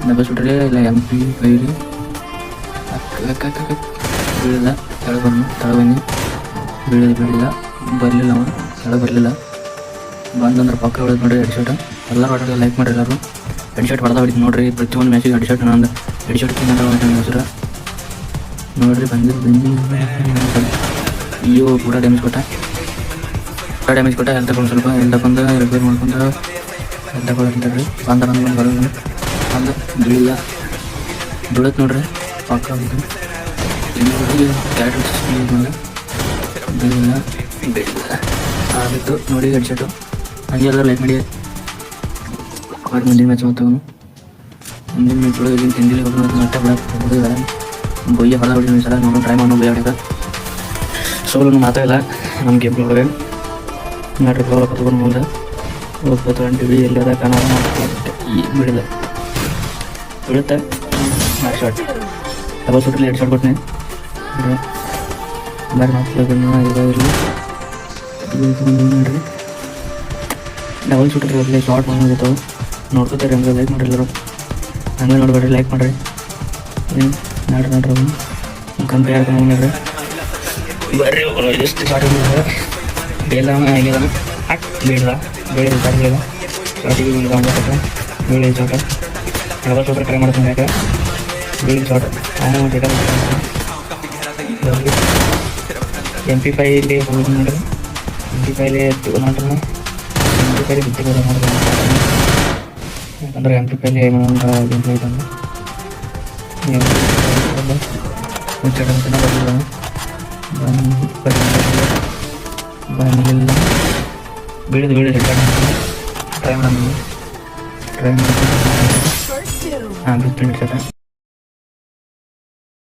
Double ಶೂಟ್ರಲ್ಲಿ ಇಲ್ಲ MP ಕೈಲಿ ಬೀಳಿಲ್ಲ. ತಳಬನ್ನಿ ಬೀಳಿಲ್ಲ ಬರಲಿಲ್ಲ. ಅವನು ಕೆಳಗೆ ಬರಲಿಲ್ಲ. ಬಂದಂದ್ರೆ ಪಕ್ಕ ಹೊಡೆದು ನೋಡಿರಿ ಹೆಡ್ ಶಾಟ್. ಎಲ್ಲರೂ ಹೊಡೆದು ಲೈಕ್ ಮಾಡಿರಿ. ಎಲ್ಲರೂ ಹೆಡ್ ಶಾಟ್ ಹೊಡೆದ ಹೊಡಿತು ನೋಡಿರಿ. ಪ್ರತಿಯೊಂದು ಮ್ಯಾಚಿಗೆ ಹೆಡ್ ಶಾಟ್ ನಂದು ಹೆಡ್ ಶಾಟ್ ಹೆಸರು ನೋಡಿರಿ. ಅಯ್ಯೋ ಪೂರ ಡ್ಯಾಮೇಜ್ ಕೊಟ್ಟ. ಎಲ್ಲಿ ತಗೊಂಡು ಸ್ವಲ್ಪ ಎಲ್ಲಿ ತಗೊಂಡು ರಿಪೇರ್ ಮಾಡ್ಕೊಂಡು ಎಲ್ಲಿ ತಗೊಳ್ರಿ. ಬಂದು ಬೀಳಿಲ್ಲ. ಬೀಳತ್ ನೋಡ್ರಿ ಪಕ್ಕ ಕ್ಯಾರೆಟ್ ಬೀಳಿಲ್ಲ ಆಗಿತ್ತು ನೋಡಿ ಹೆಡ್ ಶಾಟು. ಹಂಗೆ ಎಲ್ಲ ಲೈಕ್ ಮಾಡಿ. ಮುಂದಿನ ಮ್ಯಾಚ್ ಹೋಗ್ತವನು. ಮುಂದಿನ ಮ್ಯಾಚ್ ಒಳಗೆ ಇಲ್ಲಿ ತಿಂದಿಲ್ಲ ಹೋಗೋದು ಮತ್ತೆ ಬಿಡೋದಿದ್ದಾರೆ. ಬೊಯ್ಯ ಹೊಲ ಹೊಡಿ ಸಲ ನೋಡೋಣ ಟ್ರೈ ಮಾಡೋ ಬೈ ಹೊಡಿದ ಸೋಲು ಮಾತಾಡಿಲ್ಲ ನಮ್ಮ ಗೇಮ್ ಒಳಗೆ. ನಾಟ್ರಿ ಫ್ಲವರ್ ಕತ್ಕೊಂಡು ಮುಂದೆ ಹೋಗ್ಬೋದು ಅಂತೀವಿ. ಎಲ್ಲದ ಕನ್ನಡ ಬಿಡಿಲ್ಲ ಬೀಳುತ್ತೆ. ಮ್ಯಾಚ್ ಶಾಟ್ ಡಬಲ್ ಶೂಟ್ರಲ್ಲಿ 2 ಶಾಟ್ ಕೊಡ್ತೀನಿ. ಬಾರಿ ಮಾತಾಡೋದನ್ನು ಇರಲಿ ನೋಡ್ರಿ. ಡಬಲ್ ಶೂಟರ್ ಶಾರ್ಟ್ ಬಂದಿರ್ತಾವೆ ನೋಡ್ಕೋತಾರೆ. ಹಂಗೆ ಲೈಕ್ ಮಾಡಿರಿ ಎಲ್ಲರೂ. ಹಂಗೆ ನೋಡ್ಬೇಡ್ರಿ ಲೈಕ್ ಮಾಡಿರಿ. ಏನು ನೋಡ್ರಿ ಕಂಪ್ನಿ ಯಾರ್ಕೊಂಡು ನೋಡ್ರಿ. ಬರ್ರಿ ಎಷ್ಟು ಶಾರ್ಟ್ ಬೇಲ ಆಗಿದ ಬೀಳ್ದ ಶಾರ್ಟಿಗೆ ಬೀಳಿದ ಶಾರ್ಟ್ ಡಬಲ್ ಶೂಟರ್ ಟ್ರೈ ಮಾಡ್ತೀನಿ. ಯಾಕೆ ಬೀಳಿದ ಶಾರ್ಟ್ MP5 ಇಲ್ಲಿ ಹೋಗಿ ನೋಡ್ರಿ. MP5 ನೋಡ್ರಿ. MP5 ಬಿಟ್ಟು ನೋಡ್ರಿ. ಯಾಕಂದ್ರೆ MP5 ಬೀಳಿದ ಟ್ರೈ ಮಾಡಿ ಬಿಟ್ಟು